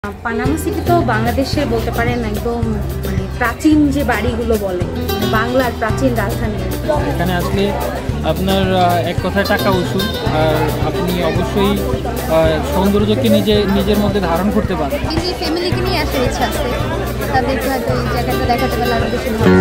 Panama city তো বাংলাদেশের বলতে পারেন একদম মানে প্রাচীন যে বাড়িগুলো বলে বাংলার প্রাচীন রাজধানী। এখানে আসলে আপনার এক কথায় টাকা উসুল, আর আপনি অবশ্যই সৌন্দর্যকে নিজের মধ্যে ধারণ করতে পারেন। নিজের ফ্যামিলিকে নিয়ে আসার ইচ্ছা আছে, তাদেরকে হয়তো এই জায়গাটা দেখাতে পারলে আরো বেশি ভালো।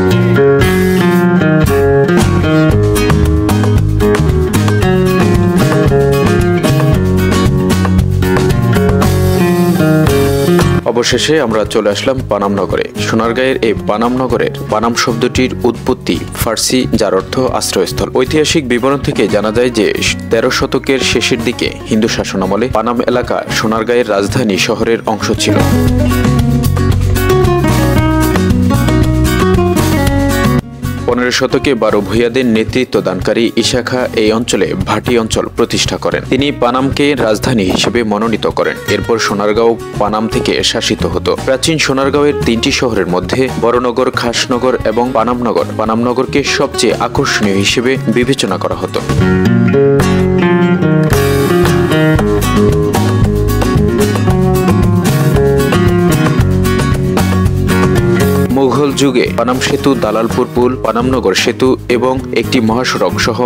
অবশেষে আমরা চলে আসলাম পানাম নগরে। সোনারগাঁয়ের এই পানাম নগরের পানাম শব্দটির উৎপত্তি ফার্সি, যার অর্থ আশ্রয়স্থল। ঐতিহাসিক বিবরণ থেকে জানা যায় যে 13 শতকের শেষের দিকে হিন্দু শাসনামলে পানাম এলাকা সোনারগাঁয়ের রাজধানী শহরের অংশ ছিল। 15 শতকে 12 ভূঁইয়াদের নেতৃত্ব দানকারী ঈসা খাঁ এই অঞ্চলে ভাটি অঞ্চল প্রতিষ্ঠা করেন। তিনি পানামকে রাজধানী হিসেবে মনোনীত করেন। এরপর সোনারগাঁও পানাম থেকে শাসিত হতো। প্রাচীন সোনারগাঁওয়ের 3টি শহরের মধ্যে বড়নগর, খাসনগর এবং পানামনগর। পানামনগরকে সবচেয়ে আকর্ষণীয় হিসেবে বিবেচনা করা হতো। মুঘল যুগে পানাম সেতু, দালালপুর পুল, পানামনগর সেতু এবং একটি মহাসড়ক সহ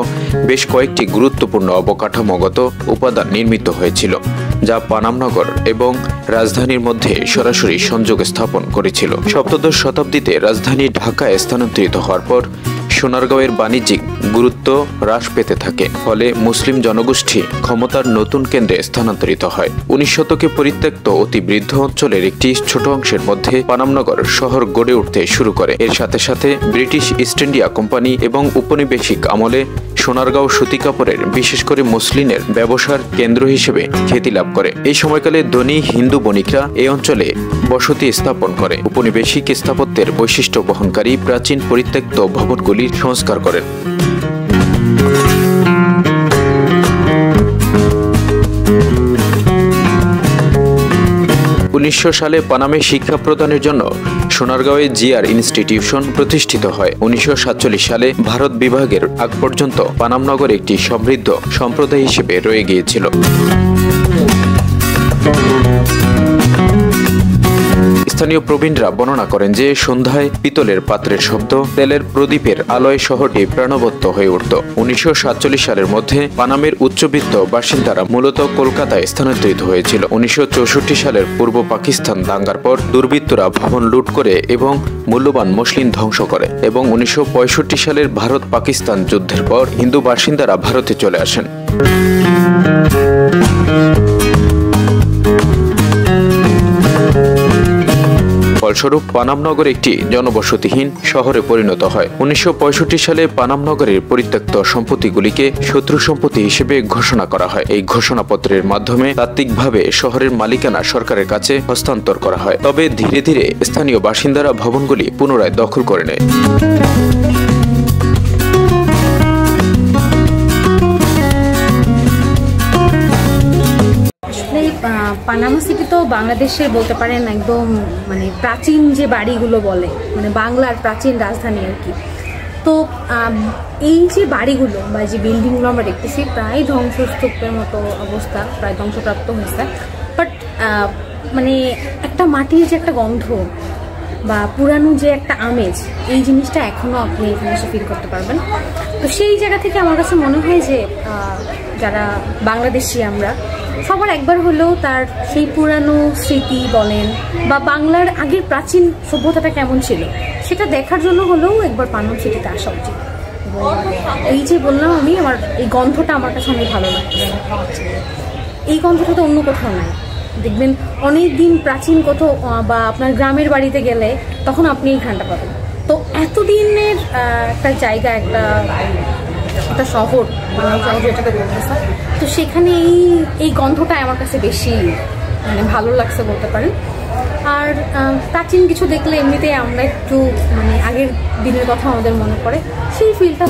বেশ কয়েকটি গুরুত্বপূর্ণ অবকাঠামোগত উপাদান নির্মিত হয়েছিল, যা পানামনগর এবং রাজধানীর মধ্যে সরাসরি সংযোগ স্থাপন করেছিল। 17শ শতাব্দীতে রাজধানী ঢাকায় স্থানান্তরিত হওয়ার পর সোনারগাঁওয়ের বাণিজ্যিক গুরুত্ব হ্রাস পেতে থাকে, ফলে মুসলিম জনগোষ্ঠী ক্ষমতার নতুন কেন্দ্রে স্থানান্তরিত হয়। 19 শতকে পরিত্যক্ত অতি বৃদ্ধ অঞ্চলের একটি ছোট অংশের মধ্যে পানামনগর শহর গড়ে উঠতে শুরু করে। এর সাথে সাথে ব্রিটিশ ইস্ট ইন্ডিয়া কোম্পানি এবং উপনিবেশিক আমলে সোনারগাঁও সুতি কাপড়ের, বিশেষ করে মসলিনের ব্যবসার কেন্দ্র হিসেবে খ্যাতি লাভ করে। এই সময়কালে ধনী হিন্দু বণিকরা এই অঞ্চলে বসতি স্থাপন করে। উপনিবেশিক স্থাপত্যের বৈশিষ্ট্য বহনকারী প্রাচীন পরিত্যক্ত ভবনগুলির সংস্কার করেন। 1900 সালে পানামে শিক্ষা প্রদানের জন্য সোনারগাঁওয়ে জিআর ইনস্টিটিউশন প্রতিষ্ঠিত হয়। 1947 সালে ভারত বিভাগের আগ পর্যন্ত পানামনগর একটি সমৃদ্ধ সম্প্রদায় হিসেবে রয়ে গিয়েছিল। স্থানীয় প্রবীণরা বর্ণনা করেন যে সন্ধ্যায় পিতলের পাত্রের শব্দ, তেলের প্রদীপের আলোয় শহরটি প্রাণবন্ত হয়ে উঠত। 1947 সালের মধ্যে পানামের উচ্চবিত্ত বাসিন্দারা মূলত কলকাতায় স্থানান্তরিত হয়েছিল। 1964 সালের পূর্ব পাকিস্তান দাঙ্গার পর দুর্বৃত্তরা ভবন লুট করে এবং মূল্যবান মসলিন ধ্বংস করে, এবং 1965 সালের ভারত পাকিস্তান যুদ্ধের পর হিন্দু বাসিন্দারা ভারতে চলে আসেন। ফলস্বরূপ পানামনগর একটি জনবসতিহীন শহরে পরিণত হয়। 1965 সালে পানামনগরের পরিত্যক্ত সম্পত্তিগুলিকে শত্রু সম্পত্তি হিসেবে ঘোষণা করা হয়। এই ঘোষণাপত্রের মাধ্যমে তাত্ত্বিকভাবে শহরের মালিকানা সরকারের কাছে হস্তান্তর করা হয়। তবে ধীরে ধীরে স্থানীয় বাসিন্দারা ভবনগুলি পুনরায় দখল করে নেয়। পানামা সিটি তো বাংলাদেশের বলতে পারেন একদম মানে প্রাচীন যে বাড়িগুলো বলে মানে বাংলার প্রাচীন রাজধানী আর কি। তো এই যে বাড়িগুলো বা যে বিল্ডিংগুলো আমরা দেখতেছি প্রায় ধ্বংসস্তূপের মতো অবস্থা, প্রায় ধ্বংসপ্রাপ্ত হয়েছে। বাট মানে একটা মাটির যে একটা গন্ধ বা পুরানো যে একটা আমেজ, এই জিনিসটা এখনও আপনি এখানে এসে ফিল করতে পারবেন। তো সেই জায়গা থেকে আমার কাছে মনে হয় যে যারা বাংলাদেশি আমরা সবার একবার হলেও তার সেই পুরানো স্মৃতি বলেন বা বাংলার আগের প্রাচীন সভ্যতাটা কেমন ছিল সেটা দেখার জন্য হলেও একবার পানাম সিটিতে আসা উচিত। এই যে বললাম আমি, আমার এই গন্ধটা আমার কাছে অনেক ভালো লাগছে। এই গন্ধটা তো অন্য কোথাও নাই। দেখবেন অনেক দিন প্রাচীন কোথাও বা আপনার গ্রামের বাড়িতে গেলে তখন আপনি এই ঘ্রাণটা পাবেন। তো এতদিনের একটা জায়গা, একটা শহর, যেটাকে বলতেছে, তো সেখানে এই গন্ধটা আমার কাছে বেশি মানে ভালো লাগছে বলতে পারেন। আর প্রাচীন কিছু দেখলে এমনিতে আমরা একটু মানে আগের দিনের কথা আমাদের মনে পড়ে, সেই ফিলটা।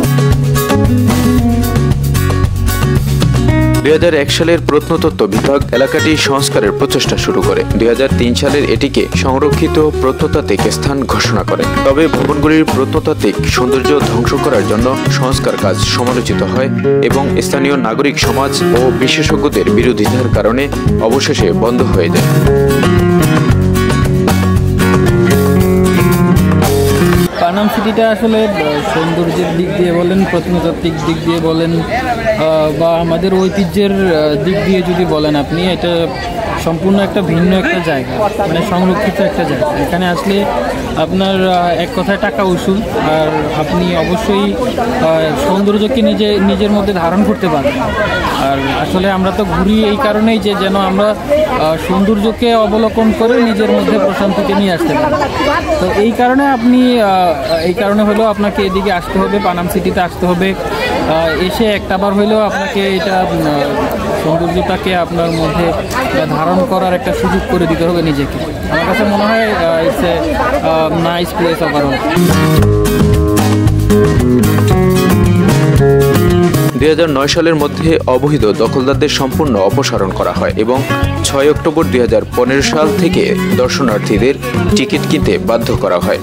2001 সালের প্রত্নতত্ত্ব বিভাগ এলাকাটি সংস্কারের প্রচেষ্টা শুরু করে। 2003 সালের এটিকে সংরক্ষিত প্রত্নতাত্ত্বিক স্থান ঘোষণা করে। তবে ভবনগুলির প্রত্নতাত্ত্বিক সৌন্দর্য ধ্বংস করার জন্য সংস্কার কাজ সমালোচিত হয় এবং স্থানীয় নাগরিক সমাজ ও বিশেষজ্ঞদের বিরোধিতার কারণে অবশেষে বন্ধ হয়ে যায়। সিটিটা আসলে সৌন্দর্যের দিক দিয়ে বলেন, প্রত্নতাত্ত্বিক দিক দিয়ে বলেন, বা আমাদের ঐতিহ্যের দিক দিয়ে যদি বলেন আপনি, এটা সম্পূর্ণ একটা ভিন্ন একটা জায়গা, মানে সংরক্ষিত একটা জায়গা। এখানে আসলে আপনার এক কথায় টাকা উসুল, আর আপনি অবশ্যই সৌন্দর্যকে নিজের মধ্যে ধারণ করতে পারেন। আর আসলে আমরা তো ঘুরি এই কারণেই যে যেন আমরা সৌন্দর্যকে অবলোকন করে নিজের মধ্যে প্রশান্তিকে নিয়ে আসতে পারি। তো এই কারণে হলেও আপনাকে এদিকে আসতে হবে, পানাম সিটিতে আসতে হবে। এসে একটাবার হইলেও আপনাকে এটা সৌন্দর্যটাকে আপনার মধ্যে ধারণ করার একটা সুযোগ করে দিতে হবে নিজেকে। আমার কাছে মনে হয় it's a nice place overall. 2009 সালের মধ্যে অবৈধ দখলদারদের সম্পূর্ণ অপসারণ করা হয় এবং 6 অক্টোবর 2015 সাল থেকে দর্শনার্থীদের টিকিট কিনতে বাধ্য করা হয়।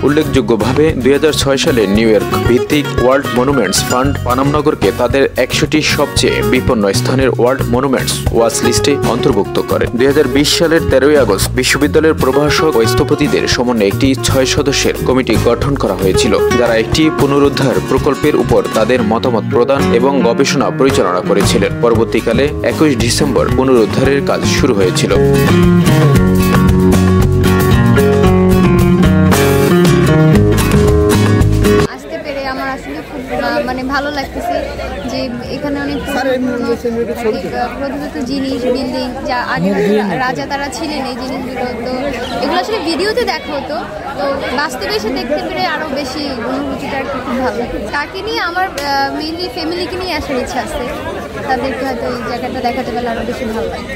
উল্লেখযোগ্যভাবে 2006 সালে নিউ ইয়র্ক ভিত্তিক ওয়ার্ল্ড মনুমেন্টস ফান্ড পানামনগরকে তাদের 100টি সবচেয়ে বিপন্ন স্থানের ওয়ার্ল্ড মনুমেন্টস ওয়াচ লিস্টে অন্তর্ভুক্ত করে। 2020 সালের 13 আগস্ট বিশ্ববিদ্যালয়ের প্রভাষক ও স্থপতিদের সমন্বয়ে একটি 6 সদস্যের কমিটি গঠন করা হয়েছিল, যারা একটি পুনরুদ্ধার প্রকল্পের উপর তাদের মতামত প্রদান এবং গবেষণা পরিচালনা করেছিলেন। পরবর্তীকালে 21 ডিসেম্বর পুনরুদ্ধারের কাজ শুরু হয়েছিল। মানে ভালো লাগতেছে যে এখানে অনেক প্রধানত জিনিস, বিল্ডিং যা আগে রাজা তারা ছিলেন, এই জিনিসগুলো তো এগুলো আসলে ভিডিওতে দেখা হতো, তো বাস্তবে এসে দেখতে পেরে আরও বেশি অনুভূতিটা আর কি খুব ভালো লাগে। তাকে নিয়ে আমার মেইনলি ফ্যামিলিকে নিয়ে আসার ইচ্ছা আছে, তাদেরকে হয়তো এই জায়গাটা দেখাতে পারলে আরও বেশি ভালো লাগে।